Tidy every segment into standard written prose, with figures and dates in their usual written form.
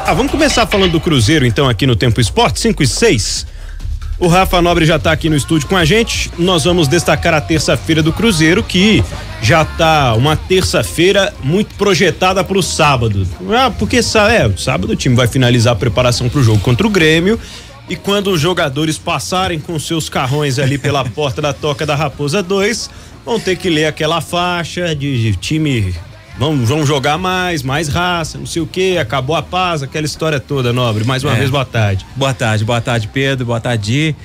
Vamos começar falando do Cruzeiro então aqui no Tempo Esporte, 5:06. O Rafa Nobre já está aqui no estúdio com a gente. Nós vamos destacar a terça-feira do Cruzeiro, que já tá uma terça-feira muito projetada para o sábado. Porque sábado o time vai finalizar a preparação para o jogo contra o Grêmio, e quando os jogadores passarem com seus carrões ali pela porta da Toca da Raposa 2, vão ter que ler aquela faixa de time. Vamos jogar mais raça, não sei o que, acabou a paz, aquela história toda, Nobre. Mais uma vez, boa tarde. Boa tarde, Pedro, boa tarde,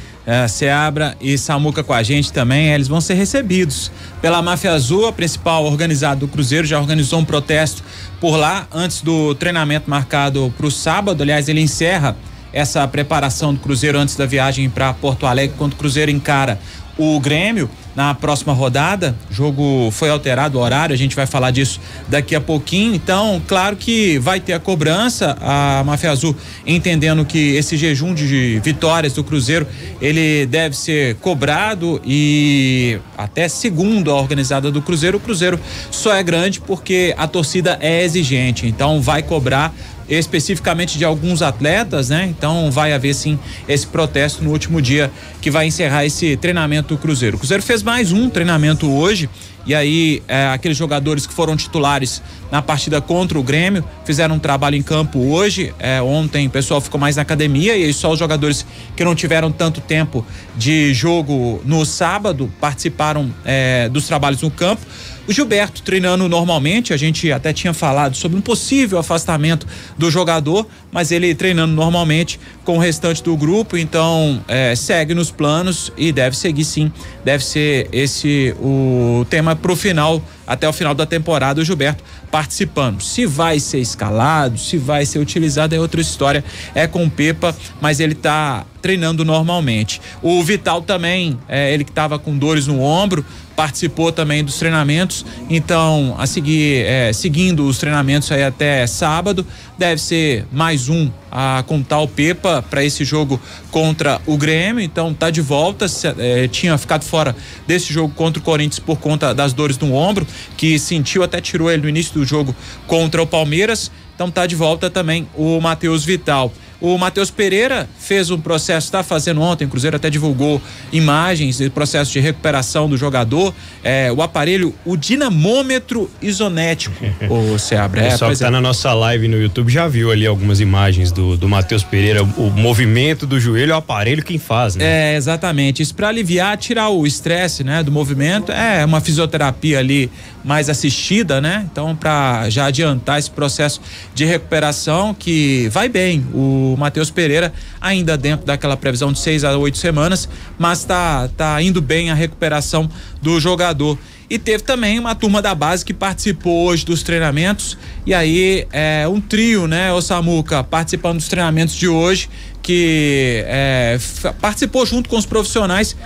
Seabra e Samuca com a gente também. Eles vão ser recebidos pela Máfia Azul, a principal organizada do Cruzeiro, já organizou um protesto por lá antes do treinamento marcado para o sábado. Aliás, ele encerra essa preparação do Cruzeiro antes da viagem para Porto Alegre, quando o Cruzeiro encara o Grêmio na próxima rodada. O jogo foi alterado o horário, a gente vai falar disso daqui a pouquinho. Então, claro que vai ter a cobrança, a Máfia Azul entendendo que esse jejum de vitórias do Cruzeiro, ele deve ser cobrado, e até segundo a organizada do Cruzeiro, o Cruzeiro só é grande porque a torcida é exigente, então vai cobrar especificamente de alguns atletas, né? Então vai haver sim esse protesto no último dia que vai encerrar esse treinamento do Cruzeiro. O Cruzeiro fez mais um treinamento hoje, e aí aqueles jogadores que foram titulares na partida contra o Grêmio fizeram um trabalho em campo hoje. Ontem o pessoal ficou mais na academia, e aí só os jogadores que não tiveram tanto tempo de jogo no sábado participaram dos trabalhos no campo. O Gilberto treinando normalmente, a gente até tinha falado sobre um possível afastamento do jogador, mas ele treinando normalmente com o restante do grupo, então segue nos planos e deve seguir sim, deve ser esse o tema pro final, até o final da temporada, o Gilberto participando. Se vai ser escalado, se vai ser utilizado é outra história, é com o Pepa, mas ele tá treinando normalmente. O Vital também, ele que estava com dores no ombro, participou também dos treinamentos, então a seguir, seguindo os treinamentos aí até sábado, deve ser mais um a contar o Pepa para esse jogo contra o Grêmio. Então tá de volta, tinha ficado fora desse jogo contra o Corinthians por conta das dores no ombro, que sentiu, até tirou ele no início do jogo contra o Palmeiras. Então tá de volta também o Matheus Vital. O Matheus Pereira fez um processo, está fazendo ontem, o Cruzeiro até divulgou imagens do processo de recuperação do jogador, o aparelho, o dinamômetro isonético, o Seabra. O pessoal que tá na nossa live no YouTube já viu ali algumas imagens do Matheus Pereira, o movimento do joelho, é o aparelho quem faz, né? Exatamente, isso para aliviar, tirar o estresse, né, do movimento, uma fisioterapia ali mais assistida, né? Então, para já adiantar esse processo de recuperação, que vai bem, o Matheus Pereira ainda dentro daquela previsão de 6 a 8 semanas, mas tá indo bem a recuperação do jogador. E teve também uma turma da base que participou hoje dos treinamentos, e aí um trio, né, o Samuca, participando dos treinamentos de hoje, que participou junto com os profissionais,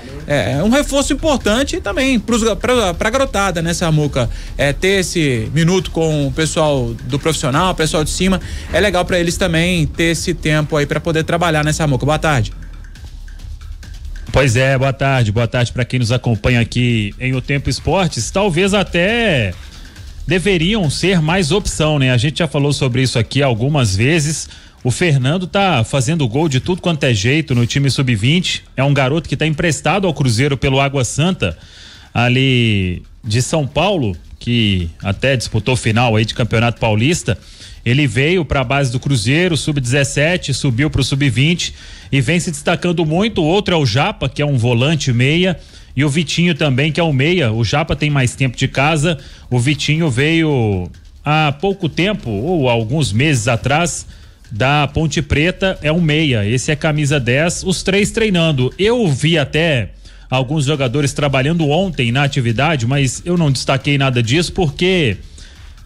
um reforço importante também pra garotada, né, Samuca? Ter esse minuto com o pessoal do profissional, o pessoal de cima, é legal pra eles também ter esse tempo aí pra poder trabalhar, né, Samuca? Boa tarde. Pois é, boa tarde para quem nos acompanha aqui em O Tempo Esportes. Talvez até deveriam ser mais opção, né? A gente já falou sobre isso aqui algumas vezes. O Fernando tá fazendo gol de tudo quanto é jeito no time sub-20. É um garoto que tá emprestado ao Cruzeiro pelo Água Santa, ali de São Paulo, que até disputou final aí de Campeonato Paulista. Ele veio para a base do Cruzeiro, sub-17, subiu para o sub-20 e vem se destacando muito. O outro é o Japa, que é um volante meia, e o Vitinho também, que é um meia. O Japa tem mais tempo de casa, o Vitinho veio há pouco tempo, ou alguns meses atrás, da Ponte Preta, é um meia. Esse é camisa 10, os três treinando. Eu vi até alguns jogadores trabalhando ontem na atividade, mas eu não destaquei nada disso porque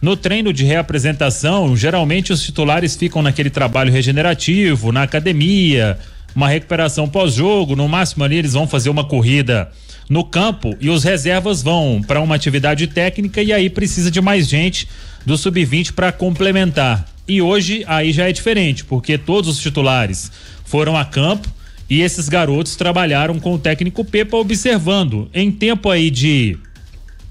no treino de reapresentação, geralmente os titulares ficam naquele trabalho regenerativo, na academia, uma recuperação pós-jogo, no máximo ali eles vão fazer uma corrida no campo, e os reservas vão para uma atividade técnica, e aí precisa de mais gente do sub-20 para complementar. E hoje aí já é diferente, porque todos os titulares foram a campo e esses garotos trabalharam com o técnico Pepa, observando em tempo aí de,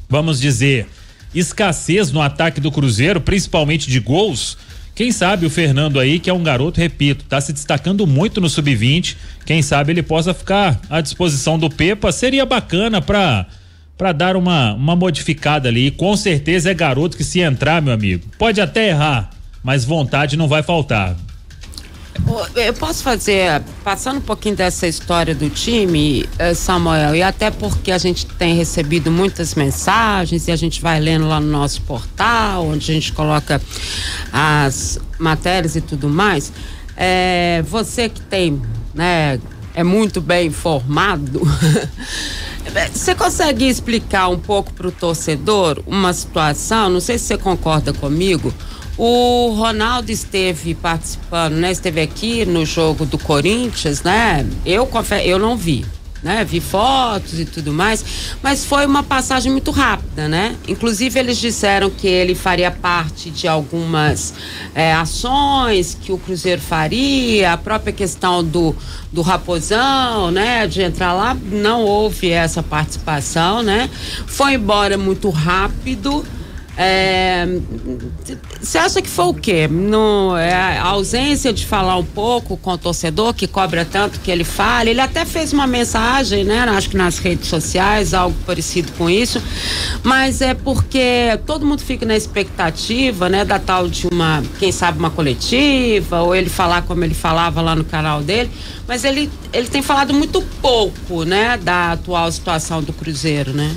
vamos dizer, escassez no ataque do Cruzeiro, principalmente de gols, Quem sabe o Fernando aí, que é um garoto, repito, tá se destacando muito no sub-20, quem sabe ele possa ficar à disposição do Pepa, seria bacana pra dar uma modificada ali. Com certeza é garoto que, se entrar, meu amigo, pode até errar, mas vontade não vai faltar. Eu posso passando um pouquinho dessa história do time, Samuel, e até porque a gente tem recebido muitas mensagens e a gente vai lendo lá no nosso portal, onde a gente coloca as matérias e tudo mais. Você que tem, né, é muito bem informado, você consegue explicar um pouco para o torcedor uma situação? Não sei se você concorda comigo. O Ronaldo esteve participando, né? Esteve aqui no jogo do Corinthians, né? Eu não vi, né? Vi fotos e tudo mais, mas foi uma passagem muito rápida, né? Inclusive eles disseram que ele faria parte de algumas ações que o Cruzeiro faria, a própria questão do Raposão, né? De entrar lá, não houve essa participação, né? Foi embora muito rápido. Você acha que foi o quê? A ausência de falar um pouco com o torcedor, que cobra tanto que ele fale? Ele até fez uma mensagem, né? Acho que nas redes sociais, algo parecido com isso, mas é porque todo mundo fica na expectativa, né? Da tal de quem sabe uma coletiva, ou ele falar como ele falava lá no canal dele, mas ele tem falado muito pouco, né? Da atual situação do Cruzeiro, né?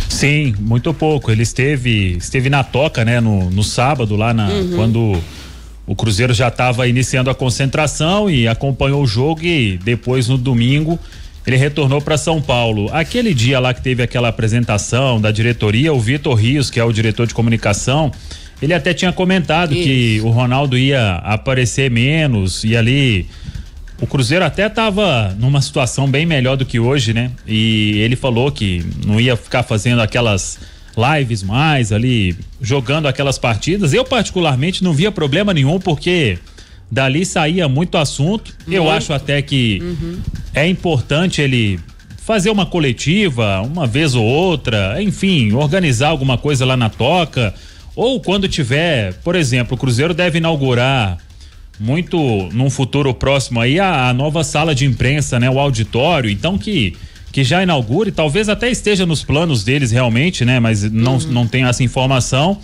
Sim, muito pouco. Ele esteve na toca, né, no sábado lá quando o Cruzeiro já estava iniciando a concentração, e acompanhou o jogo, e depois no domingo ele retornou para São Paulo. Aquele dia lá que teve aquela apresentação da diretoria, o Vitor Rios, que é o diretor de comunicação, ele até tinha comentado que o Ronaldo ia aparecer menos, e ali o Cruzeiro até estava numa situação bem melhor do que hoje, né? E ele falou que não ia ficar fazendo aquelas lives mais ali, jogando aquelas partidas. Eu particularmente não via problema nenhum, porque dali saía muito assunto. Eu acho até que é importante ele fazer uma coletiva uma vez ou outra, enfim, organizar alguma coisa lá na toca, ou quando tiver, por exemplo, o Cruzeiro deve inaugurar muito num futuro próximo aí a nova sala de imprensa, né? O auditório, então que já inaugure, talvez até esteja nos planos deles realmente, né? Mas não tem essa informação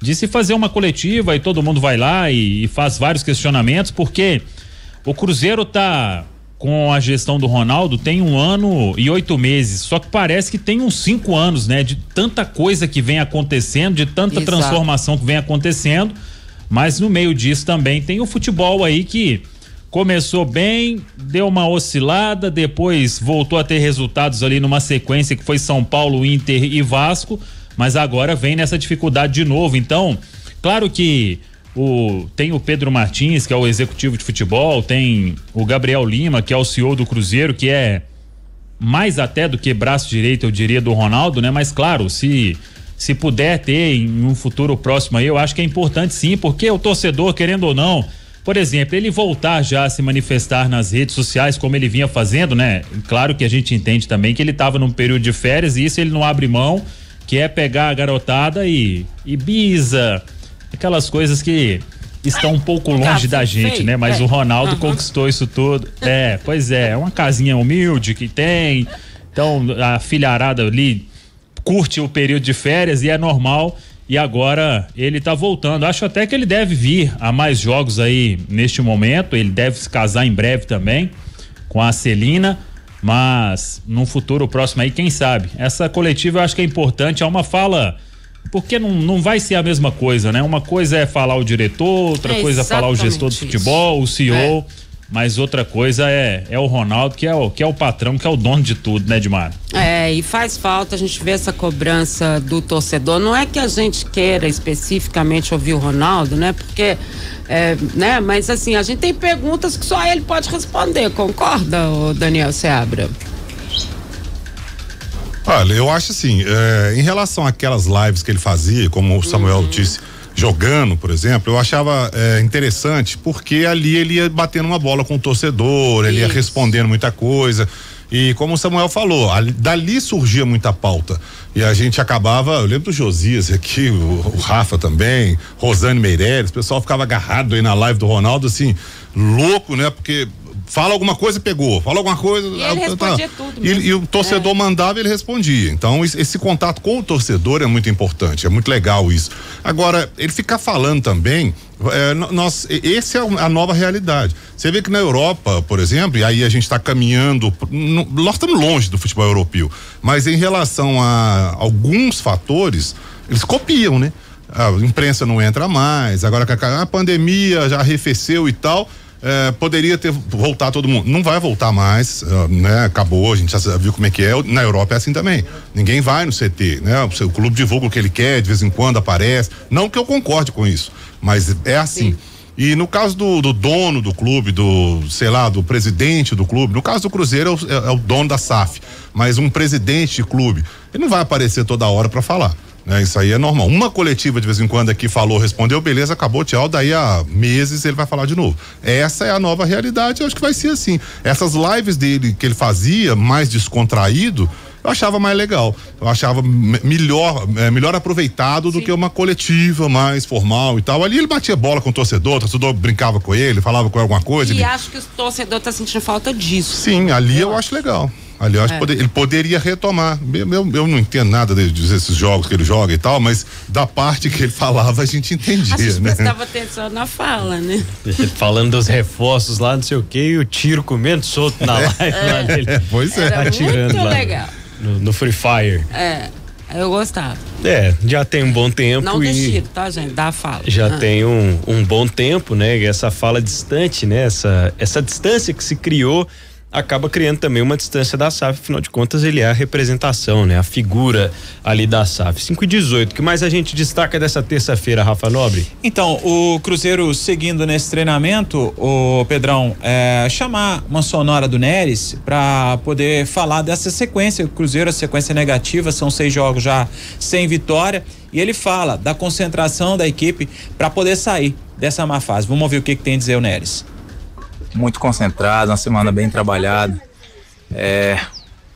de se fazer uma coletiva e todo mundo vai lá e faz vários questionamentos, porque o Cruzeiro tá com a gestão do Ronaldo tem 1 ano e 8 meses, só que parece que tem uns 5 anos, né? De tanta coisa que vem acontecendo, de tanta transformação que vem acontecendo. Mas no meio disso também tem o futebol aí, que começou bem, deu uma oscilada, depois voltou a ter resultados ali numa sequência que foi São Paulo, Inter e Vasco, mas agora vem nessa dificuldade de novo. Então, claro que tem o Pedro Martins, que é o executivo de futebol, tem o Gabriel Lima, que é o CEO do Cruzeiro, que é mais até do que braço direito, eu diria, do Ronaldo, né? Mas claro, se puder ter em um futuro próximo aí, eu acho que é importante sim, porque o torcedor, querendo ou não, por exemplo, ele voltar já a se manifestar nas redes sociais como ele vinha fazendo, né? Claro que a gente entende também que ele estava num período de férias, e isso ele não abre mão, que é pegar a garotada e bisa, aquelas coisas que estão um pouco longe da gente, né? Mas o Ronaldo conquistou isso tudo. Pois é uma casinha humilde que tem, então a filharada ali curte o período de férias e é normal, e agora ele tá voltando. Acho até que ele deve vir a mais jogos aí neste momento, ele deve se casar em breve também com a Celina, mas num futuro próximo aí, quem sabe. Essa coletiva eu acho que é importante, é uma fala, porque não vai ser a mesma coisa, né? Uma coisa é falar o diretor, outra coisa é falar o gestor de futebol, o CEO, mas outra coisa é o Ronaldo, que é o patrão, que é o dono de tudo, né, Edmar? E faz falta a gente ver essa cobrança do torcedor. Não é que a gente queira especificamente ouvir o Ronaldo, né? Porque, né? Mas assim, a gente tem perguntas que só ele pode responder, concorda, Daniel Seabra? Olha, eu acho assim, em relação àquelas lives que ele fazia, como o Samuel disse, jogando, por exemplo, eu achava interessante, porque ali ele ia batendo uma bola com o torcedor, ele ia respondendo muita coisa, E como o Samuel falou, dali surgia muita pauta. E a gente acabava, eu lembro do Josias aqui, o Rafa também, Rosane Meireles, o pessoal ficava agarrado aí na live do Ronaldo, assim, louco, né? Porque fala alguma coisa, pegou, fala alguma coisa. E ele respondia tudo mesmo. E o torcedor mandava e ele respondia. Então, esse contato com o torcedor é muito importante, é muito legal isso. Agora, ele ficar falando também, essa é a nova realidade. Você vê que na Europa, por exemplo, e aí a gente está caminhando, nós estamos longe do futebol europeu, mas em relação a alguns fatores, eles copiam, né? A imprensa não entra mais, agora que a pandemia já arrefeceu e tal, poderia ter voltar todo mundo. Não vai voltar mais, né? Acabou, a gente já viu como é que é. Na Europa é assim também. Ninguém vai no CT, né? O clube divulga o que ele quer, de vez em quando aparece. Não que eu concorde com isso, mas é assim. Sim. E no caso do dono do clube, do presidente do clube, no caso do Cruzeiro é o dono da SAF, mas um presidente de clube, ele não vai aparecer toda hora para falar. Isso aí é normal. Uma coletiva de vez em quando aqui falou, respondeu, beleza, acabou, tchau, daí a meses ele vai falar de novo. Essa é a nova realidade, eu acho que vai ser assim. Essas lives dele que ele fazia, mais descontraído, eu achava mais legal. Eu achava melhor aproveitado do que uma coletiva mais formal e tal. Ali ele batia bola com o torcedor brincava com ele, falava com alguma coisa. E acho que o torcedor tá sentindo falta disso. Sim, ali eu acho legal. Ali eu acho que ele poderia retomar. Eu não entendo nada desses jogos que ele joga e tal, mas da parte que ele falava a gente entendia, a gente né? prestava atenção na fala, né? Falando dos reforços lá, não sei o que, e o tiro comendo solto na live lá dele. Pois é. Era atirando muito lá legal. No Free Fire. Eu gostava. Já tem um bom tempo. Não do tiro, tá, gente? Da fala. Já tem um bom tempo, né? Essa fala distante, né? Essa distância que se criou acaba criando também uma distância da SAF, afinal de contas ele é a representação, né? A figura ali da SAF. 5:18, o que mais a gente destaca dessa terça-feira, Rafa Nobre? Então, o Cruzeiro seguindo nesse treinamento, o Pedrão, chamar uma sonora do Neres para poder falar dessa sequência, o Cruzeiro, a sequência negativa, são 6 jogos já sem vitória, e ele fala da concentração da equipe para poder sair dessa má fase. Vamos ouvir o que tem a dizer o Neres. Muito concentrado, uma semana bem trabalhada,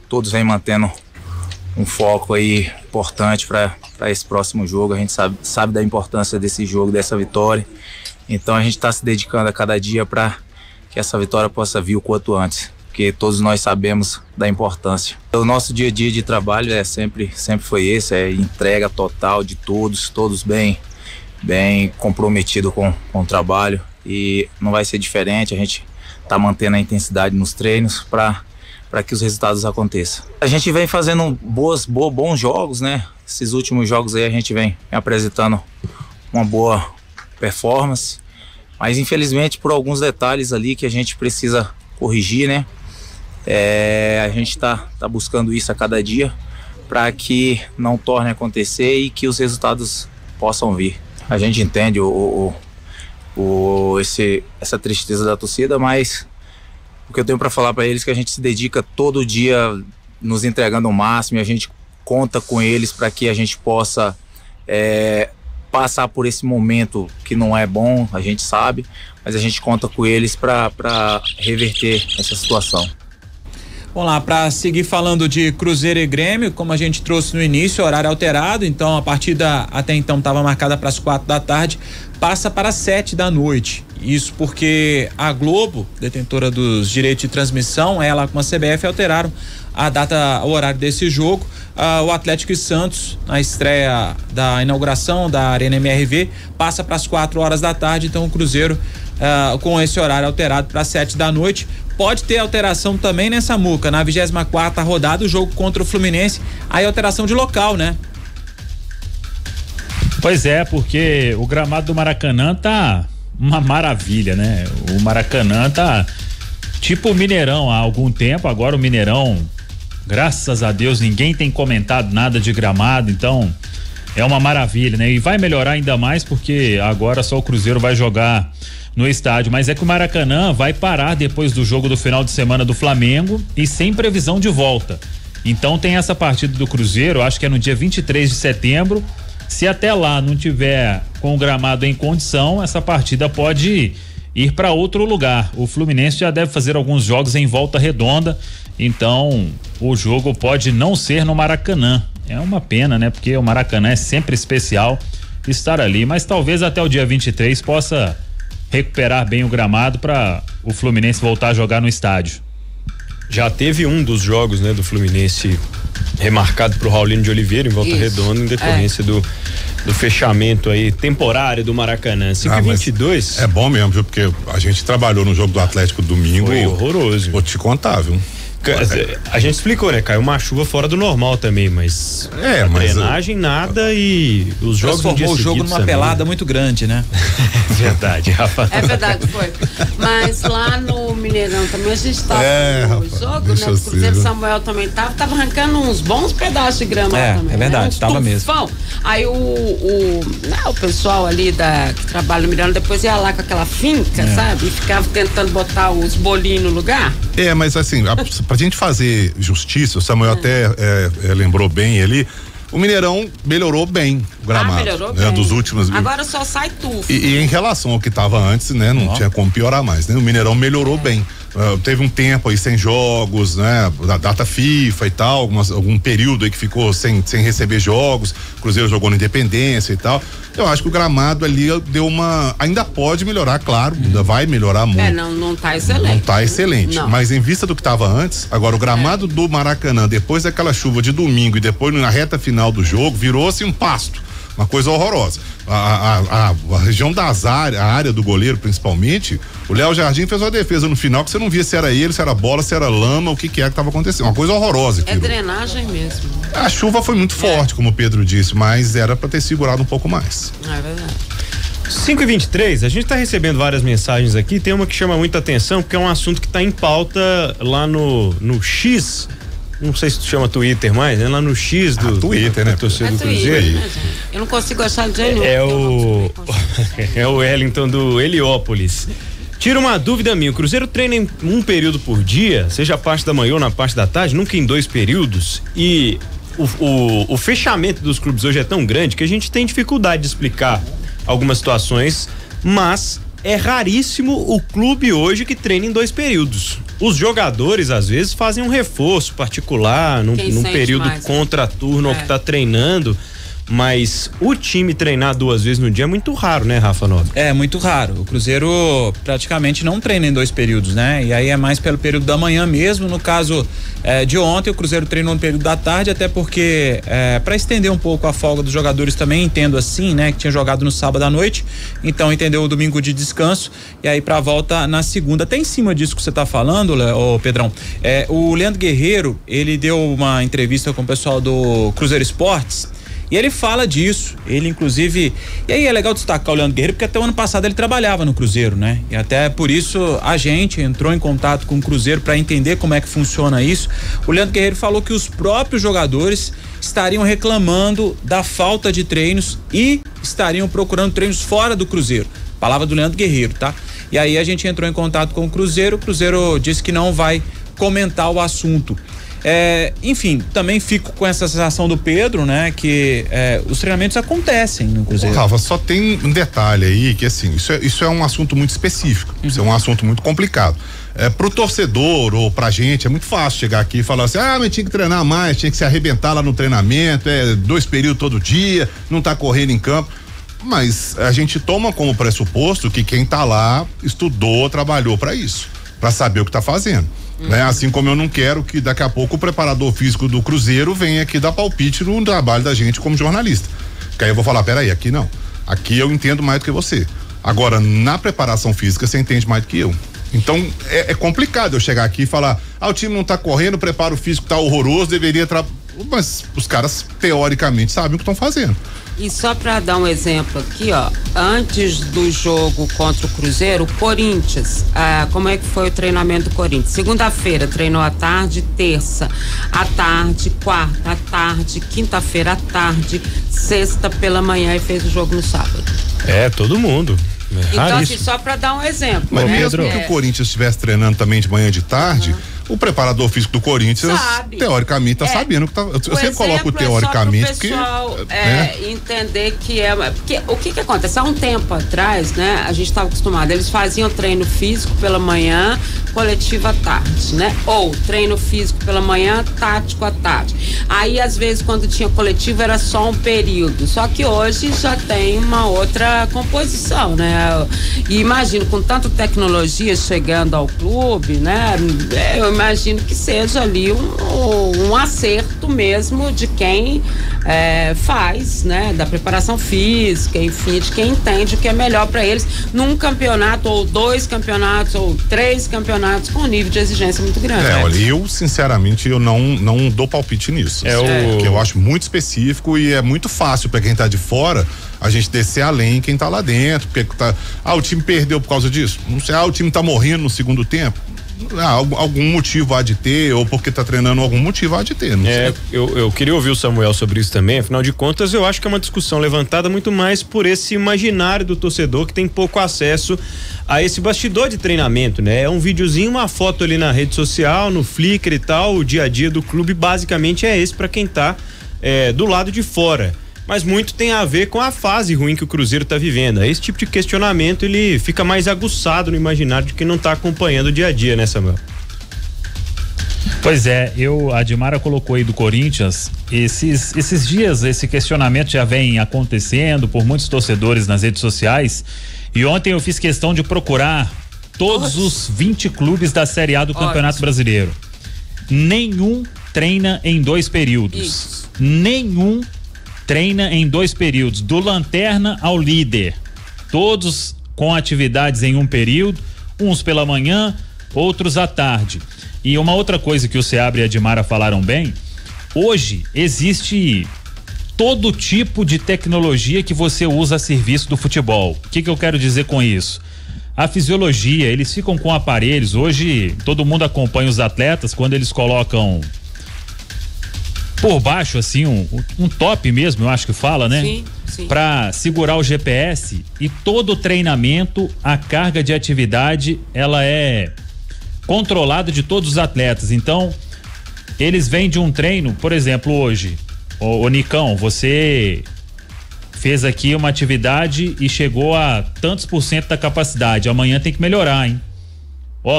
todos vêm mantendo um foco aí importante para esse próximo jogo. A gente sabe da importância desse jogo, dessa vitória, então a gente está se dedicando a cada dia para que essa vitória possa vir o quanto antes, porque todos nós sabemos da importância. O nosso dia a dia de trabalho sempre foi esse, entrega total de todos bem comprometido com o trabalho, e não vai ser diferente. A gente está mantendo a intensidade nos treinos para que os resultados aconteçam. A gente vem fazendo bons jogos, né? Esses últimos jogos aí a gente vem apresentando uma boa performance, mas infelizmente por alguns detalhes ali que a gente precisa corrigir, né? A gente está buscando isso a cada dia para que não torne a acontecer e que os resultados possam vir. A gente entende essa tristeza da torcida, mas o que eu tenho para falar para eles é que a gente se dedica todo dia nos entregando o máximo, e a gente conta com eles para que a gente possa passar por esse momento que não é bom, a gente sabe, mas a gente conta com eles para reverter essa situação. Vamos lá, para seguir falando de Cruzeiro e Grêmio, como a gente trouxe no início, horário alterado, então a partida até então estava marcada para as 4 da tarde, passa para 7 da noite. Isso porque a Globo, detentora dos direitos de transmissão, ela com a CBF alteraram a data, o horário desse jogo. O Atlético e Santos, na estreia da inauguração da Arena MRV, passa para as 4 horas da tarde, então o Cruzeiro com esse horário alterado para 7 da noite. Pode ter alteração também nessa muca, na 24ª rodada, o jogo contra o Fluminense, aí alteração de local, né? Pois é, porque o gramado do Maracanã tá uma maravilha, né? O Maracanã tá tipo o Mineirão há algum tempo, agora o Mineirão, graças a Deus, ninguém tem comentado nada de gramado, então é uma maravilha, né? E vai melhorar ainda mais porque agora só o Cruzeiro vai jogar no estádio, mas é que o Maracanã vai parar depois do jogo do final de semana do Flamengo e sem previsão de volta. Então tem essa partida do Cruzeiro, acho que é no dia 23 de setembro. Se até lá não tiver com o gramado em condição, essa partida pode ir para outro lugar. O Fluminense já deve fazer alguns jogos em Volta Redonda, então o jogo pode não ser no Maracanã. É uma pena, né? Porque o Maracanã é sempre especial estar ali, mas talvez até o dia 23 possa recuperar bem o gramado para o Fluminense voltar a jogar no estádio. Já teve um dos jogos, né, do Fluminense remarcado pro Raulino de Oliveira em Volta Redonda, em decorrência do fechamento aí temporário do Maracanã. 5h22. É bom mesmo, viu? Porque a gente trabalhou no jogo do Atlético domingo. Foi horroroso. Vou te contar, viu? A gente explicou, né? Caiu uma chuva fora do normal também, mas drenagem nada e os jogos transformou o jogo numa pelada muito grande, né? Verdade, Rafa. É verdade, foi. Mas lá no Mineirão também a gente tava no jogo, né? O Cruzeiro Samuel também tava arrancando uns bons pedaços de grama lá também. É verdade, né? tava mesmo. Aí o pessoal ali que trabalha no Mineirão depois ia lá com aquela finca, sabe? E ficava tentando botar os bolinhos no lugar. Mas assim, pra gente fazer justiça, o Samuel até lembrou bem ali, o Mineirão melhorou bem o gramado. Melhorou né, bem. Dos últimos. Agora só sai tufo. E em relação ao que estava antes, né? Não tinha como piorar mais, né? O Mineirão melhorou bem. Teve um tempo aí sem jogos, né? Da data FIFA e tal, algum período aí que ficou sem receber jogos, o Cruzeiro jogou na Independência e tal. Eu acho que o gramado ali deu ainda pode melhorar, claro, ainda vai melhorar muito. Não tá excelente. Não tá excelente, não. Mas em vista do que estava antes, agora o gramado do Maracanã, depois daquela chuva de domingo e depois na reta final do jogo, virou-se um pasto. Uma coisa horrorosa. A região das áreas, a área do goleiro principalmente, o Léo Jardim fez uma defesa no final que você não via se era ele, se era bola, se era lama, o que estava acontecendo. Uma coisa horrorosa. É drenagem mesmo. A chuva foi muito forte, como o Pedro disse, mas era para ter segurado um pouco mais. É verdade. 5h23, a gente tá recebendo várias mensagens aqui, tem uma que chama muita atenção, porque é um assunto que tá em pauta lá no X. Não sei se tu chama Twitter mais, né? Lá no X do Twitter, né? Torcedor do Twitter, Cruzeiro. né, eu não consigo achar de jeito nenhum. É o Wellington do Heliópolis. Tira uma dúvida minha, o Cruzeiro treina em um período por dia, seja a parte da manhã ou na parte da tarde, nunca em 2 períodos, e o fechamento dos clubes hoje é tão grande que a gente tem dificuldade de explicar algumas situações, mas é raríssimo o clube hoje que treina em 2 períodos. Os jogadores às vezes fazem um reforço particular num período mais, contraturno ao que tá treinando, mas o time treinar 2 vezes no dia é muito raro, né, Rafa Nobre? É muito raro. O Cruzeiro praticamente não treina em 2 períodos, né? E aí é mais pelo período da manhã mesmo. No caso de ontem, o Cruzeiro treinou no período da tarde, até porque para estender um pouco a folga dos jogadores também, entendo assim, né? Que tinha jogado no sábado à noite, então entendeu o domingo de descanso e aí pra volta na segunda. Até em cima disso que você tá falando, Pedrão, o Leandro Guerreiro, ele deu uma entrevista com o pessoal do Cruzeiro Esportes. E ele fala disso, ele inclusive, e aí é legal destacar o Leandro Guerreiro, porque até o ano passado ele trabalhava no Cruzeiro, né? E até por isso a gente entrou em contato com o Cruzeiro para entender como é que funciona isso. O Leandro Guerreiro falou que os próprios jogadores estariam reclamando da falta de treinos e estariam procurando treinos fora do Cruzeiro. Palavra do Leandro Guerreiro, tá? E aí a gente entrou em contato com o Cruzeiro disse que não vai comentar o assunto. Enfim, também fico com essa sensação do Pedro, né? Que os treinamentos acontecem no Cruzeiro. Rafa, só tem um detalhe aí que assim, isso é um assunto muito específico, isso é um assunto muito complicado. Pro torcedor ou pra gente é muito fácil chegar aqui e falar assim, mas tinha que treinar mais, tinha que se arrebentar lá no treinamento, 2 períodos todo dia, não tá correndo em campo. Mas a gente toma como pressuposto que quem tá lá estudou, trabalhou pra isso, pra saber o que tá fazendo. Né? Assim como eu não quero que daqui a pouco o preparador físico do Cruzeiro venha aqui dar palpite no trabalho da gente como jornalista. Que aí eu vou falar, peraí, aqui não. Aqui eu entendo mais do que você. Agora, na preparação física, você entende mais do que eu. Então, é complicado eu chegar aqui e falar, o time não tá correndo, o preparo físico tá horroroso, deveria mas os caras, teoricamente, sabem o que estão fazendo. E só para dar um exemplo aqui, antes do jogo contra o Cruzeiro, o Corinthians, como é que foi o treinamento do Corinthians? Segunda-feira treinou à tarde, terça à tarde, quarta à tarde, quinta-feira à tarde, sexta pela manhã e fez o jogo no sábado. Todo mundo. Então, assim, só para dar um exemplo. Mas né? mesmo que o Corinthians estivesse treinando também de manhã e de tarde, O preparador físico do Corinthians, teoricamente, tá sabendo que tá. Eu sempre coloco teoricamente, porque. Entender que porque o que acontece? Há um tempo atrás, né, a gente estava acostumado, eles faziam treino físico pela manhã, coletivo à tarde, né? Ou treino físico pela manhã, tático à tarde. Aí, às vezes, quando tinha coletivo, era só um período. Só que hoje já tem uma outra composição, né? E imagino, com tanta tecnologia chegando ao clube, né? Eu imagino que seja ali um acerto mesmo de quem faz, né? Da preparação física, enfim, de quem entende o que é melhor para eles num campeonato, ou 2 campeonatos, ou 3 campeonatos com um nível de exigência muito grande. Olha, eu sinceramente eu não dou palpite nisso. Porque eu acho muito específico e é muito fácil para quem tá de fora a gente descer além quem tá lá dentro, porque o time perdeu por causa disso. Não sei, o time tá morrendo no segundo tempo. Algum motivo há de ter, ou porque tá treinando, algum motivo há de ter, não sei. Eu queria ouvir o Samuel sobre isso também. Afinal de contas, eu acho que é uma discussão levantada muito mais por esse imaginário do torcedor que tem pouco acesso a esse bastidor de treinamento, né? É um videozinho, uma foto ali na rede social, no Flickr e tal. O dia a dia do clube basicamente é esse para quem tá do lado de fora. Mas muito tem a ver com a fase ruim que o Cruzeiro está vivendo. Esse tipo de questionamento, ele fica mais aguçado no imaginário de quem não está acompanhando o dia a dia, né, Samuel? Pois é, a Dimara colocou aí do Corinthians, esses dias esse questionamento já vem acontecendo por muitos torcedores nas redes sociais, e ontem eu fiz questão de procurar todos os 20 clubes da Série A do Campeonato Brasileiro. Nenhum treina em 2 períodos. Isso. Nenhum treina em 2 períodos, do lanterna ao líder, todos com atividades em um período, uns pela manhã, outros à tarde. E uma outra coisa que o Seabra e a Dimara falaram bem, hoje existe todo tipo de tecnologia que você usa a serviço do futebol. O que eu quero dizer com isso? A fisiologia, eles ficam com aparelhos, hoje todo mundo acompanha os atletas quando eles colocam por baixo, assim, um top mesmo, eu acho que fala, né? Sim. Pra segurar o GPS, e todo o treinamento, a carga de atividade, ela é controlada de todos os atletas. Então, eles vêm de um treino, por exemplo, hoje, ô Nicão, você fez aqui uma atividade e chegou a tantos % da capacidade, amanhã tem que melhorar, hein?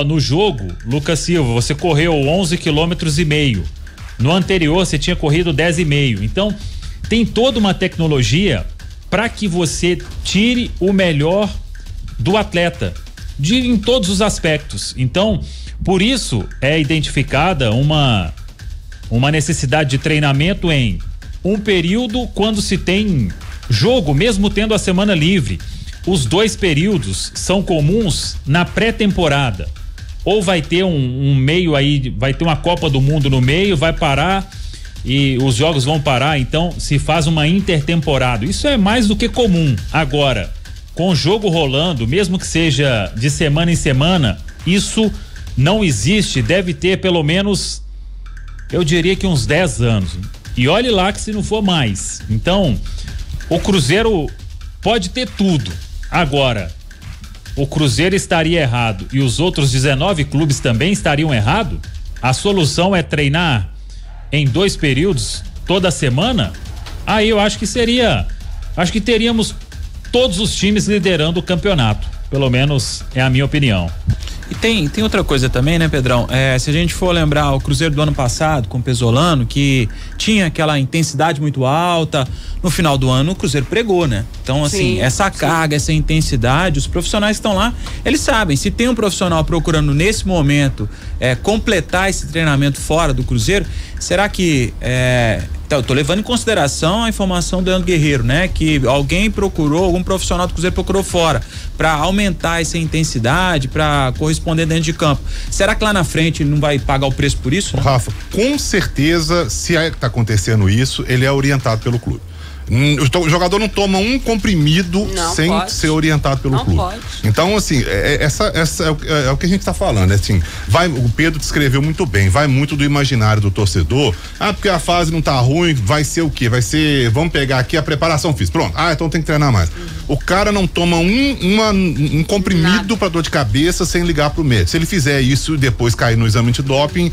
No jogo, Lucas Silva, você correu 11,5 km. No anterior você tinha corrido 10,5. Então, tem toda uma tecnologia para que você tire o melhor do atleta, em todos os aspectos. Então, por isso é identificada uma necessidade de treinamento em um período quando se tem jogo, mesmo tendo a semana livre. Os 2 períodos são comuns na pré-temporada. Ou vai ter um meio aí, vai ter uma Copa do Mundo no meio, vai parar e os jogos vão parar, então se faz uma intertemporada. Isso é mais do que comum. Agora, com o jogo rolando, mesmo que seja de semana em semana, isso não existe, deve ter pelo menos, eu diria que uns 10 anos. E olhe lá que se não for mais. Então, o Cruzeiro pode ter tudo. Agora, o Cruzeiro estaria errado e os outros 19 clubes também estariam errados? A solução é treinar em 2 períodos toda semana? Aí eu acho que teríamos todos os times liderando o campeonato, pelo menos é a minha opinião. E tem outra coisa também, né, Pedrão? Se a gente for lembrar o Cruzeiro do ano passado com o Pesolano, que tinha aquela intensidade muito alta, no final do ano o Cruzeiro pregou, né? Então, assim, essa carga, essa intensidade, os profissionais que estão lá, eles sabem, se tem um profissional procurando nesse momento completar esse treinamento fora do Cruzeiro, será que eu tô levando em consideração a informação do Leandro Guerreiro, né? Que algum profissional do Cruzeiro procurou fora para aumentar essa intensidade, para corresponder dentro de campo. Será que lá na frente ele não vai pagar o preço por isso? Né? Rafa, com certeza, se tá acontecendo isso, ele é orientado pelo clube. O jogador não toma um comprimido sem ser orientado pelo clube. Pode. Então, assim, essa é o que a gente está falando, assim, o Pedro descreveu muito bem, vai muito do imaginário do torcedor. Porque a fase não tá ruim, vai ser o quê? Vamos pegar aqui a preparação física. Pronto, então tem que treinar mais. O cara não toma um comprimido para dor de cabeça sem ligar pro médico. Se ele fizer isso e depois cair no exame de doping,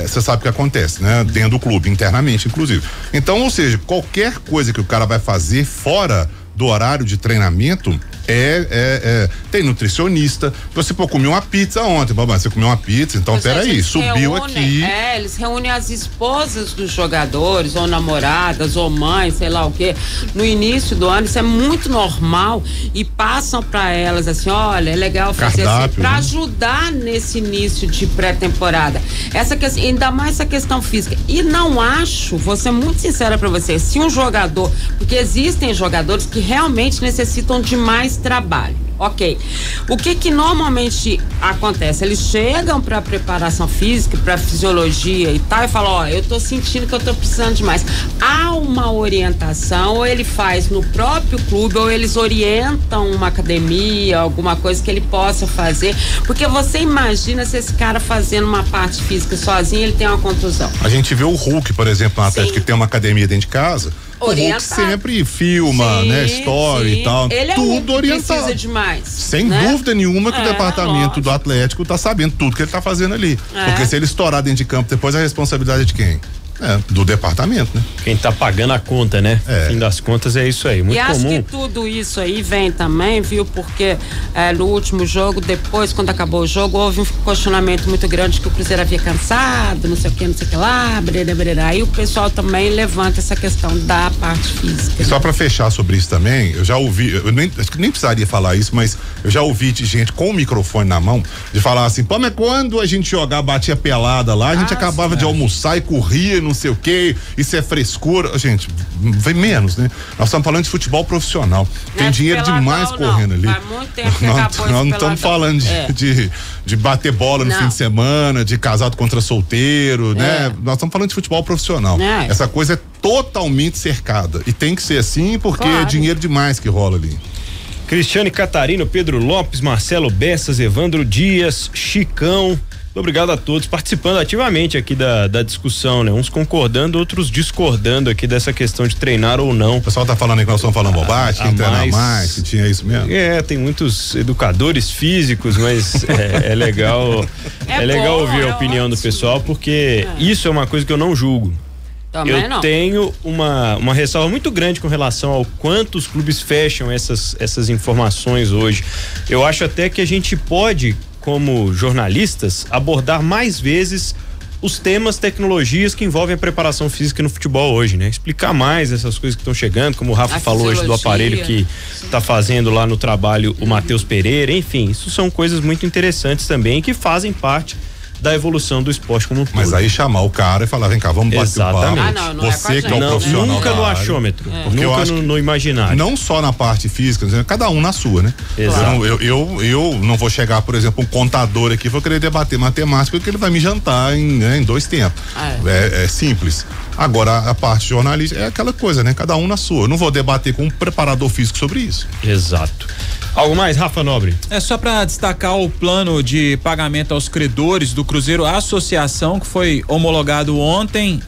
você sabe o que acontece, né? Dentro do clube, internamente, inclusive. Então, ou seja, qualquer coisa que o cara vai fazer fora do horário de treinamento tem nutricionista. Você comeu uma pizza ontem, você comeu uma pizza, então peraí, subiu aqui. Eles reúnem as esposas dos jogadores, ou namoradas, ou mães, sei lá o quê, no início do ano. Isso é muito normal e passam para elas assim, olha, é legal fazer assim, para ajudar nesse início de pré-temporada. Ainda mais essa questão física. E não acho, vou ser muito sincera para você, se um jogador, porque existem jogadores que realmente necessitam de mais trabalho. Ok. O que normalmente acontece? Eles chegam para preparação física, para fisiologia e tal, e falam, eu tô sentindo que eu tô precisando de mais. Há uma orientação, ou ele faz no próprio clube, ou eles orientam uma academia, alguma coisa que ele possa fazer, porque você imagina se esse cara fazendo uma parte física sozinho, ele tem uma contusão. A gente vê o Hulk, por exemplo, no Atlético, que tem uma academia dentro de casa. Orientado. O Hulk sempre filma, né? Story e tal. Ele tudo orientado. Precisa de mais. Sem dúvida nenhuma que o departamento do Atlético tá sabendo tudo que ele tá fazendo ali. Porque se ele estourar dentro de campo, depois a responsabilidade é de quem? Do departamento, né? Quem tá pagando a conta, né? Fim das contas é isso aí, muito comum. E acho que tudo isso aí vem também, viu? Porque no último jogo, depois, quando acabou o jogo, houve um questionamento muito grande que o Cruzeiro havia cansado, não sei o que lá, aí o pessoal também levanta essa questão da parte física. E só pra fechar sobre isso também, eu já ouvi, acho que nem precisaria falar isso, mas eu já ouvi de gente com o microfone na mão, de falar assim, mas quando a gente jogava, batia pelada lá, a gente acabava de almoçar e corria, não sei o que, isso é frescura. Gente, vem menos, né? Nós estamos falando de futebol profissional. Tem dinheiro demais correndo ali. Faz muito tempo que nós não estamos falando de bater bola no fim de semana, de casado contra solteiro, né? Nós estamos falando de futebol profissional. Essa coisa é totalmente cercada. E tem que ser assim, porque é dinheiro demais que rola ali. Cristiane Catarino, Pedro Lopes, Marcelo Bessas, Evandro Dias, Chicão. Obrigado a todos participando ativamente aqui da discussão, né? Uns concordando, outros discordando aqui dessa questão de treinar ou não. O pessoal tá falando aí que nós estamos falando bobagem, que treinar mais, que tinha isso mesmo. Tem muitos educadores físicos, mas é legal, legal ouvir a opinião do pessoal, porque isso é uma coisa que eu não julgo. Também eu tenho uma ressalva muito grande com relação ao quanto os clubes fecham essas informações hoje. Eu acho até que a gente pode, como jornalistas, abordar mais vezes os temas, tecnologias que envolvem a preparação física no futebol hoje, né? Explicar mais essas coisas que estão chegando, como o Rafa falou hoje do aparelho que está fazendo lá no trabalho o Matheus Pereira, enfim, isso são coisas muito interessantes também que fazem parte da evolução do esporte como um todo. Mas aí chamar o cara e falar, vem cá, vamos bater o papo. Você que é o profissional. Nunca no achômetro, nunca no imaginário. Não só na parte física, cada um na sua, né? Exato. Eu não vou chegar, por exemplo, um contador aqui, vou querer debater matemática, porque ele vai me jantar em 2 tempos. É simples. Agora, a parte jornalística é aquela coisa, né? Cada um na sua. Eu não vou debater com um preparador físico sobre isso. Exato. Algo mais, Rafa Nobre? É só para destacar o plano de pagamento aos credores do Cruzeiro Associação, que foi homologado ontem,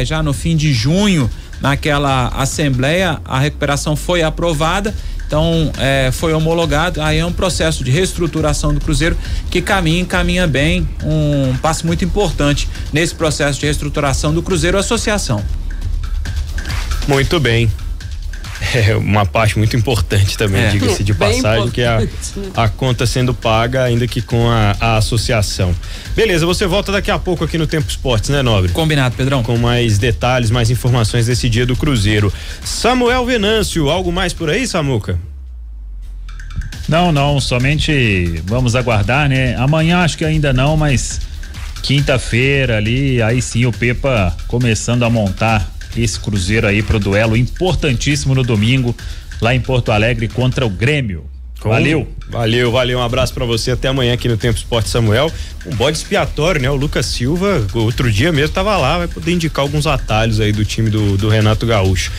já no fim de junho, naquela assembleia, a recuperação foi aprovada, então foi homologado, aí é um processo de reestruturação do Cruzeiro que caminha bem, um passo muito importante nesse processo de reestruturação do Cruzeiro Associação. Muito bem. É uma parte muito importante também, diga-se de passagem, que é a conta sendo paga, ainda que com a associação. Beleza, você volta daqui a pouco aqui no Tempo Esportes, né, Nobre? Combinado, Pedrão. Com mais detalhes, mais informações desse dia do Cruzeiro. Samuel Venâncio, algo mais por aí, Samuca? Não, somente vamos aguardar, né? Amanhã acho que ainda não, mas quinta-feira ali, aí sim o Pepa começando a montar esse Cruzeiro aí pro duelo importantíssimo no domingo, lá em Porto Alegre contra o Grêmio. Valeu, um abraço pra você, até amanhã aqui no Tempo Esporte, Samuel. Um bode expiatório, né? O Lucas Silva, outro dia mesmo tava lá, vai poder indicar alguns atalhos aí do time do Renato Gaúcho.